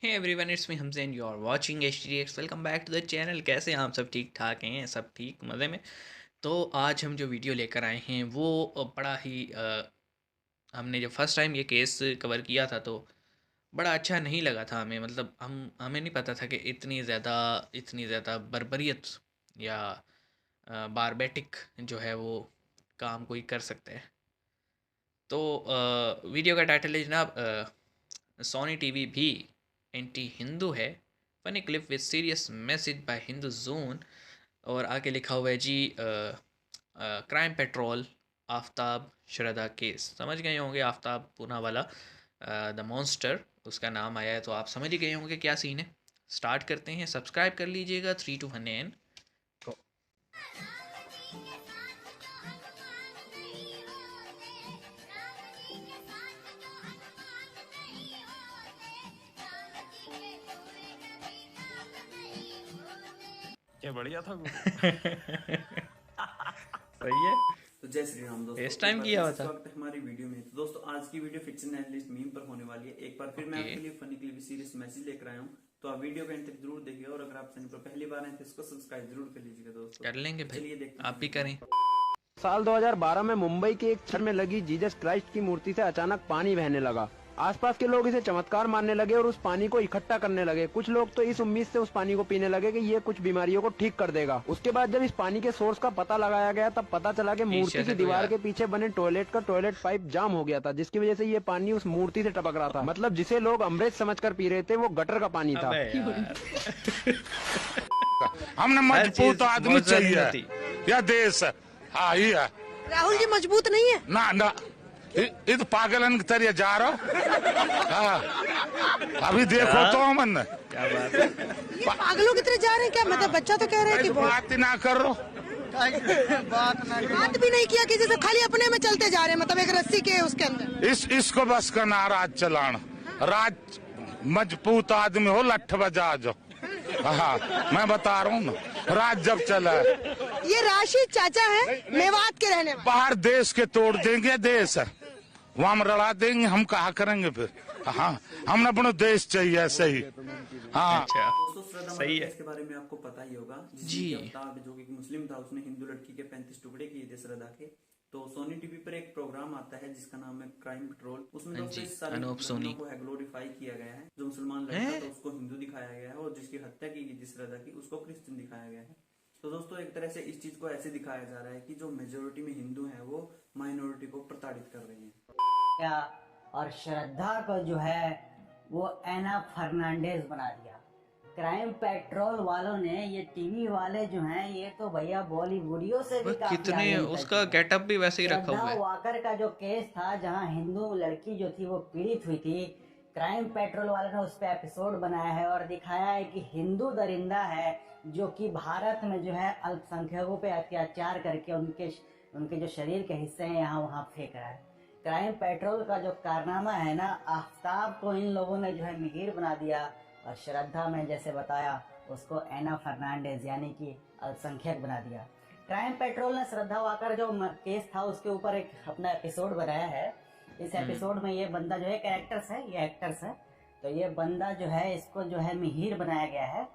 Hey everyone, it's me Hamzain, you are watching HTX। Welcome back to the channel. कैसे हैं आप? सब ठीक ठाक हैं? सब ठीक मज़े में। तो आज हम जो वीडियो लेकर आए हैं वो बड़ा ही हमने जब फर्स्ट टाइम ये केस कवर किया था तो बड़ा अच्छा नहीं लगा था हमें। मतलब हमें नहीं पता था कि इतनी ज़्यादा बर्बरियत या बारबेटिक जो है वो काम कोई कर सकते हैं। तो वीडियो का टाइटल है जनाब, सोनी टीवी भी एंटी हिंदू है, funny clip with serious message bye Hindu zone. और आगे लिखा हुआ है जी, क्राइम पेट्रोल आफ्ताब श्रद्धा केस। समझ गए होंगे, आफ्ताब पूना वाला द मॉन्स्टर उसका नाम आया है, तो आप समझ ही गए होंगे क्या सीन है। स्टार्ट करते हैं। सब्सक्राइब कर लीजिएगा 3 to 1 एन। क्या बढ़िया था वो। सही है। तो जय श्री राम दोस्तों, फेस टाइम किया हुआ था। स्वागत है हमारी वीडियो में। तो दोस्तों आज की वीडियो फिक्शन एनालिस्ट मीम पर होने वाली है। एक बार फिर मैं ओके, आपके लिए फनी के लिए सीरियस मैसेज लेकर आया हूँ, तो आप वीडियो को एंड तक जरूर देखिए। और अगर आप चैनल पर पहली बार आए तो इसको सब्सक्राइब जरूर कर लीजिएगा दोस्तों। कर लेंगे तो भाई, चलिए देखते आप भी हैं। करें। साल 2012 में मुंबई के एक चर्च में लगी जीसस क्राइस्ट की मूर्ति से अचानक पानी बहने लगा। आसपास के लोग इसे चमत्कार मानने लगे और उस पानी को इकट्ठा करने लगे। कुछ लोग तो इस उम्मीद से उस पानी को पीने लगे कि ये कुछ बीमारियों को ठीक कर देगा। उसके बाद जब इस पानी के सोर्स का पता लगाया गया तब पता चला कि मूर्ति से की तो दीवार यार। के पीछे बने टॉयलेट का टॉयलेट पाइप जाम हो गया था, जिसकी वजह से ये पानी उस मूर्ति से टपक रहा था। मतलब जिसे लोग अमृत समझकर पी रहे थे वो गटर का पानी था। अबे यार। हमने हर मजबूत चीज आदमी मौजूद नहीं चाहिए। होती। यह देश हाँ ही है। राहुल जी मजबूत नहीं है। ना ना ये तो पागलन की तरह जा रहा हो। हाँ, अभी देखो तो मन क्या बात है। ये पागलों की तरह जा रहे हैं क्या? मतलब बच्चा तो कह रहा है कि बात ही ना करो। बात भी नहीं किया कि जैसे खाली अपने में चलते जा रहे हैं, मतलब एक रस्सी के उसके अंदर। इसको बस का ना राज चलाना। राज मजबूत आदमी हो, लठ बजा जो। हाँ मैं बता रहा हूँ ना, राज जब चला है। ये राशिद चाचा है, मेवात के रहने वाले। बाहर देश के तोड़ देंगे, देश है वहाँ हम रड़ा देंगे। हम कहा करेंगे फिर। हाँ हमने अपना देश चाहिए ऐसे ही। हाँ अच्छा, दोस्तों श्रद्धा सही है। इसके बारे में आपको पता ही होगा, जी। जिसमें अमिताभ जो कि एक मुस्लिम था, उसने हिंदू लड़की के 35 टुकड़े किए थे श्रद्धा के। तो सोनी टीवी पर एक प्रोग्राम आता है जिसका नाम है क्राइम पेट्रोल। उसमें हाँ दोस्तों जी, इस सारी अनूप घटनाओं सोनी। को ग्लोरीफाई किया गया है। जो मुसलमान लड़का हैं? था उसको हिंदू दिखाया गया है, और जिसकी हत्या की गई थी श्रद्धा की उसको क्रिश्चियन दिखाया गया है। तो दोस्तों एक तरह से इस चीज को ऐसे दिखाया जा रहा है कि जो मेजोरिटी में हिंदू हैं वो माइनॉरिटी को प्रताड़ित कर रहे हैं। क्या और श्रद्धा को जो है वो एना फर्नांडिस बना दिया। क्राइम पेट्रोल वालों ने, ये टीवी वाले जो हैं, ये तो भैया बॉलीवुडियो से भी काफी कितने आगे निकल उसका चुके हैं। गेटअप भी वैसे ही रखा श्रद्धा हुआ है। वाकर का जो केस था, जहां हिंदू लड़की जो थी वो पीड़ित हुई थी, क्राइम पेट्रोल वाले ने उस पर एपिसोड बनाया है और दिखाया है कि हिंदू दरिंदा है जो कि भारत में जो है अल्पसंख्यकों पे अत्याचार करके उनके जो शरीर के हिस्से हैं यहाँ वहाँ फेंक रहा है। क्राइम पेट्रोल का जो कारनामा है ना, आफ्ताब को इन लोगों ने जो है मिहिर बना दिया, और श्रद्धा में जैसे बताया उसको एना फर्नांडिस यानी कि अल्पसंख्यक बना दिया। क्राइम पेट्रोल ने श्रद्धा वाकर जो केस था उसके ऊपर एक अपना एपिसोड बनाया है। इस एपिसोड में ये बंदा जो है कैरेक्टर्स है, ये एक्टर्स है, तो ये बंदा जो है इसको जो है मिहिर बनाया गया है,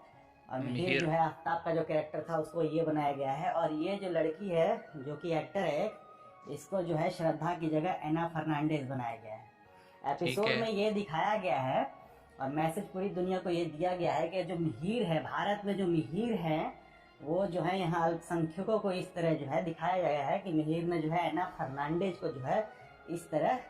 और मिहिर जो है आफ्ताब का जो कैरेक्टर था उसको ये बनाया गया है। और ये जो लड़की है जो कि एक्टर है, इसको जो है श्रद्धा की जगह एना फर्नांडिस बनाया गया है। एपिसोड में ये दिखाया गया है और मैसेज पूरी दुनिया को ये दिया गया है कि जो मिहिर है, भारत में जो मिहिर है वो जो है यहाँ अल्पसंख्यकों को इस तरह जो है दिखाया गया है कि मिहिर ने जो है एना फर्नांडिस को जो है इस तरह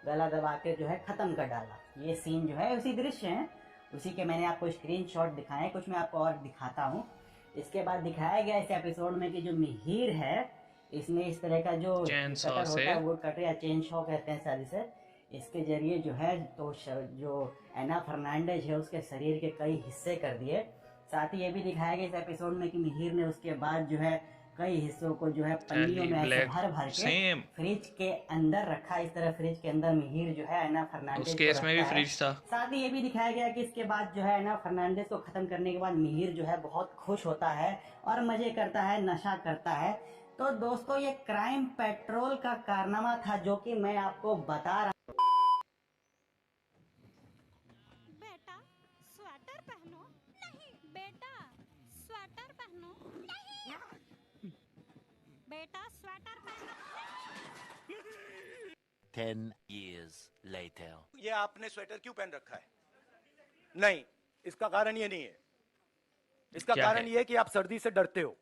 गला दबा के जो है खत्म कर डाला। ये सीन जो है उसी दृश्य है, उसी के मैंने आपको स्क्रीनशॉट दिखाए हैं, कुछ मैं आपको और दिखाता हूँ। इसके बाद दिखाया गया इस एपिसोड में कि जो मिहिर है इसने इस तरह का जो कटर होता है, वुड कटर या चेन शॉ कहते हैं शायद इसे, इसके जरिए जो है तो जो एना फर्नांडिस है उसके शरीर के कई हिस्से कर दिए। साथ ही ये भी दिखाया गया इस एपिसोड में कि मिहिर ने उसके बाद जो है कई हिस्सों को जो है पन्नियों में ऐसे भर भर के फ्रिज के अंदर रखा। इस तरह फ्रिज के अंदर मिहिर जो है एना फर्नांडिस उस केस में भी फ्रिज था। साथ ही ये भी दिखाया गया कि इसके बाद जो है एना फर्नांडिस को खत्म करने के बाद मिहिर जो है बहुत खुश होता है और मजे करता है, नशा करता है। तो दोस्तों ये क्राइम पेट्रोल का कारनामा था जो कि मैं आपको बता रहा। बेटा बेटा स्वेटर पहनो। बेटा स्वेटर पहनो। 10 years later. ये आपने स्वेटर क्यों पहन रखा है? नहीं, इसका कारण ये नहीं है। इसका क्या कारण है? ये है कि आप सर्दी से डरते हो।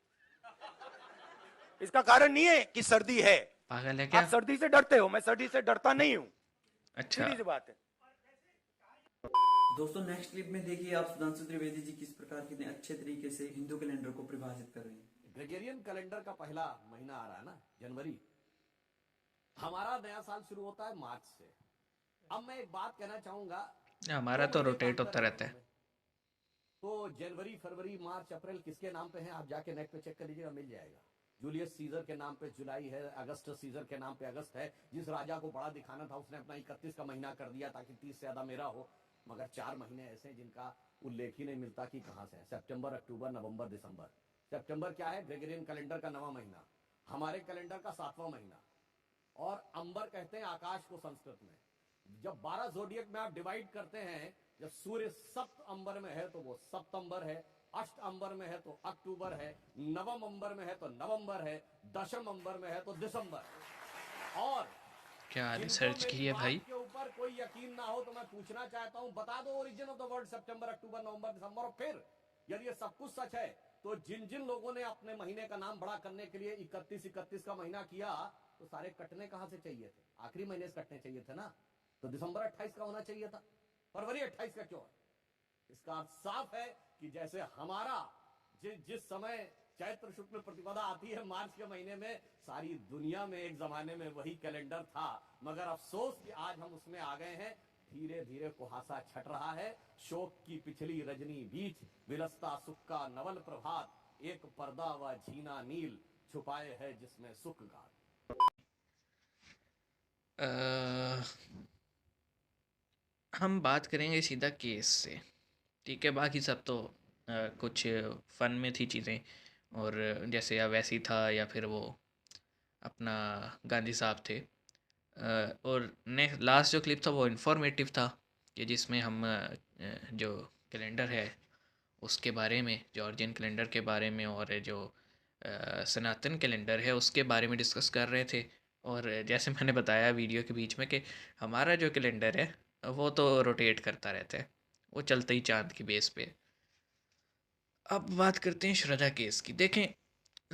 इसका कारण नहीं है कि सर्दी है, पागल है क्या? आप सर्दी से डरते हो। मैं सर्दी से डरता नहीं हूं। अच्छा, सीधी सी बात है। दोस्तों नेक्स्ट क्लिप में देखिए आप सुधांशु त्रिवेदी जी किस प्रकार कितने अच्छे तरीके से हिंदू कैलेंडर को परिभाषित कर रहे हैं। ग्रेगोरियन कैलेंडर का पहला महीना आ रहा है ना, जनवरी। हमारा नया साल शुरू होता है मार्च से। अब मैं एक बात कहना चाहूंगा, हमारा तो रोटेट होता रहता है। तो जनवरी, फरवरी, मार्च, अप्रैल किसके नाम पे हैं? आप जाके नेट पे चेक कर लीजिएगा, मिल जाएगा। जूलियस सीजर के नाम पे जुलाई है, अगस्टस सीजर के नाम पे अगस्त है। जिस राजा को बड़ा दिखाना था उसने अपना 31 का महीना कर दिया ताकि 30 से ज्यादा मेरा हो। मगर 4 महीने ऐसे हैं जिनका उल्लेख ही नहीं मिलता कि कहां से है। सितंबर, अक्टूबर, नवंबर, दिसंबर। सितंबर क्या है? ग्रेगोरियन कैलेंडर का 9वां महीना, हमारे कैलेंडर का 7वां महीना। और अंबर कहते हैं आकाश को संस्कृत में। जब 12 जोडियक में आप डिवाइड करते हैं, जब सूर्य सप्त अंबर में है तो वो सप्तंबर है, अष्ट अंबर में है तो अक्टूबर है, नवम अंबर में है तो नवंबर है, दशम अंबर में है तो दिसंबर। और क्या रिसर्च की है भाई? के ऊपर कोई यकीन ना हो तो मैं पूछना चाहता हूं, बता दो ओरिजिन ऑफ द वर्ड सितंबर, अक्टूबर, नवंबर, दिसंबर। और फिर यदि ये सब कुछ सच है तो जिन जिन लोगों ने अपने महीने का नाम बड़ा करने के लिए 31 का महीना किया, तो सारे कटने कहां से चाहिए थे? आखिरी महीने से कटने चाहिए थे ना। तो दिसंबर 28 का होना चाहिए था, फरवरी 28 का क्यों है? इसका अर्थ साफ है कि जैसे हमारा जिस समय चैत्र शुक्ल प्रतिपदा आती है मार्च के महीने में, सारी दुनिया में एक जमाने में वही कैलेंडर था। मगर अफसोस कि आज हम उसमें आ गए हैं। धीरे धीरे कुहासा छट रहा है। शोक की पिछली रजनी बीच विलसता सुख का नवल प्रभात, एक पर्दा व झीना नील छुपाए है जिसमें सुख गात। हम बात करेंगे सीधा केस से, ठीक है? बाकी सब तो कुछ फन में थी चीज़ें, और जैसे या वैसी था या फिर वो अपना गांधी साहब थे। और ने लास्ट जो क्लिप था वो इन्फॉर्मेटिव था, कि जिसमें हम जो कैलेंडर है उसके बारे में, जॉर्जियन कैलेंडर के बारे में, और जो सनातन कैलेंडर है उसके बारे में डिस्कस कर रहे थे। और जैसे मैंने बताया वीडियो के बीच में कि हमारा जो कैलेंडर है वो तो रोटेट करता रहता है, वो चलते ही चांद की बेस पे। अब बात करते हैं श्रद्धा केस की। देखें,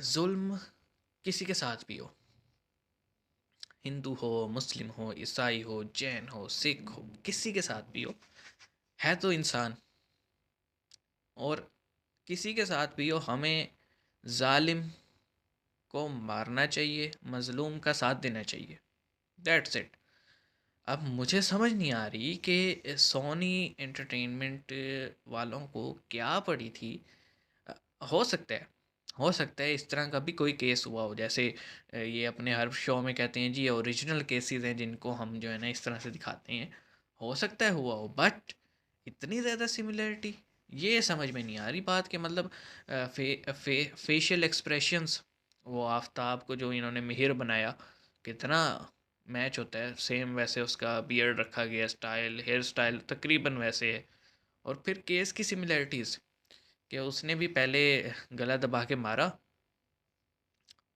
जुल्म किसी के साथ भी हो, हिंदू हो, मुस्लिम हो, ईसाई हो, जैन हो, सिख हो, किसी के साथ भी हो, है तो इंसान। और किसी के साथ भी हो, हमें जालिम को मारना चाहिए, मजलूम का साथ देना चाहिए। That's it. अब मुझे समझ नहीं आ रही कि सोनी एंटरटेनमेंट वालों को क्या पड़ी थी। हो सकता है इस तरह का भी कोई केस हुआ हो, जैसे ये अपने हर शो में कहते हैं जी ओरिजिनल केसेस हैं जिनको हम जो है ना इस तरह से दिखाते हैं। हो सकता है हुआ हो, बट इतनी ज़्यादा सिमिलरिटी ये समझ में नहीं आ रही बात के। मतलब फेशियल एक्सप्रेशंस, वो आफ्ताब को जो इन्होंने मिहिर बनाया, कितना मैच होता है सेम। वैसे उसका बियर्ड रखा गया, स्टाइल, हेयर स्टाइल तकरीबन वैसे है। और फिर केस की सिमिलरिटीज़ कि उसने भी पहले गला दबा के मारा,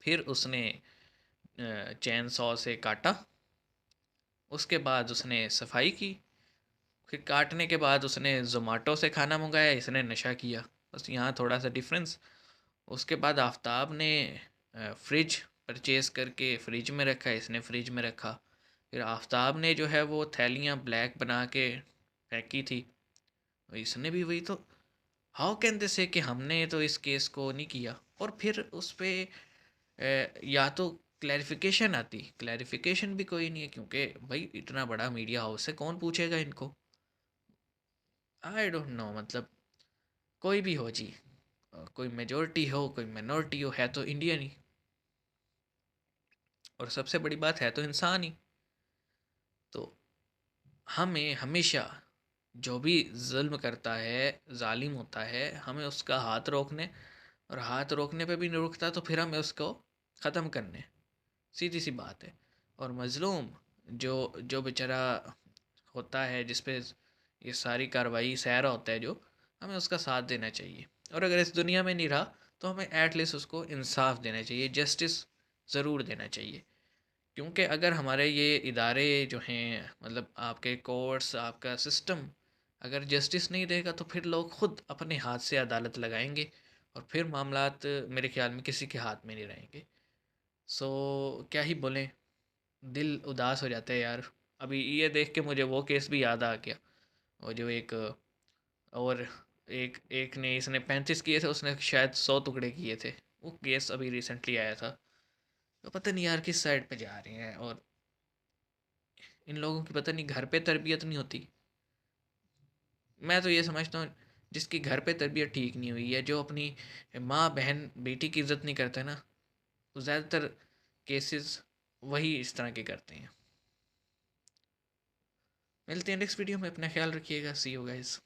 फिर उसने चैन सॉ से काटा, उसके बाद उसने सफाई की, फिर काटने के बाद उसने जोमाटो से खाना मंगाया, इसने नशा किया। बस यहाँ थोड़ा सा डिफरेंस। उसके बाद आफ्ताब ने फ्रिज परचेज़ करके फ्रिज में रखा, इसने फ्रिज में रखा। फिर आफ्ताब ने जो है वो थैलियाँ ब्लैक बना के फेंकी थी, इसने भी वही। तो हाउ कैन दे से कि हमने तो इस केस को नहीं किया। और फिर उस पर या तो क्लैरिफिकेशन आती, क्लैरिफिकेशन भी कोई नहीं है, क्योंकि भाई इतना बड़ा मीडिया हाउस है, कौन पूछेगा इनको? I don't know. मतलब कोई भी हो जी, कोई मेजॉरिटी हो, कोई मिनॉरिटी हो, है तो इंडियन ही, और सबसे बड़ी बात है तो इंसान ही। तो हमें हमेशा जो भी जुल्म करता है, जालिम होता है, हमें उसका हाथ रोकने, और हाथ रोकने पे भी नहीं रुकता तो फिर हमें उसको ख़त्म करने, सीधी सी बात है। और मज़लूम जो बेचारा होता है, जिस पे ये सारी कार्रवाई सहरा होता है, जो हमें उसका साथ देना चाहिए। और अगर इस दुनिया में नहीं रहा तो हमें एटलीस्ट उसको इंसाफ देना चाहिए, जस्टिस ज़रूर देना चाहिए। क्योंकि अगर हमारे ये इदारे जो हैं, मतलब आपके कोर्ट्स, आपका सिस्टम अगर जस्टिस नहीं देगा तो फिर लोग ख़ुद अपने हाथ से अदालत लगाएंगे और फिर मामलात मेरे ख्याल में किसी के हाथ में नहीं रहेंगे। सो क्या ही बोलें, दिल उदास हो जाता है यार। अभी ये देख के मुझे वो केस भी याद आ गया, और जो एक और एक एक ने, इसने 35 किए थे, उसने शायद 100 टुकड़े किए थे। वो केस अभी रिसेंटली आया था। तो पता नहीं यार किस साइड पे जा रहे हैं, और इन लोगों की पता नहीं घर पे तरबियत नहीं होती। मैं तो ये समझता हूँ जिसकी घर पे तरबियत ठीक नहीं हुई है, जो अपनी माँ बहन बेटी की इज़्ज़त नहीं करता है ना, वो ज़्यादातर केसेस वही इस तरह के करते हैं। मिलते हैं नेक्स्ट वीडियो में, अपना ख्याल रखिएगा। सी यू गाइस।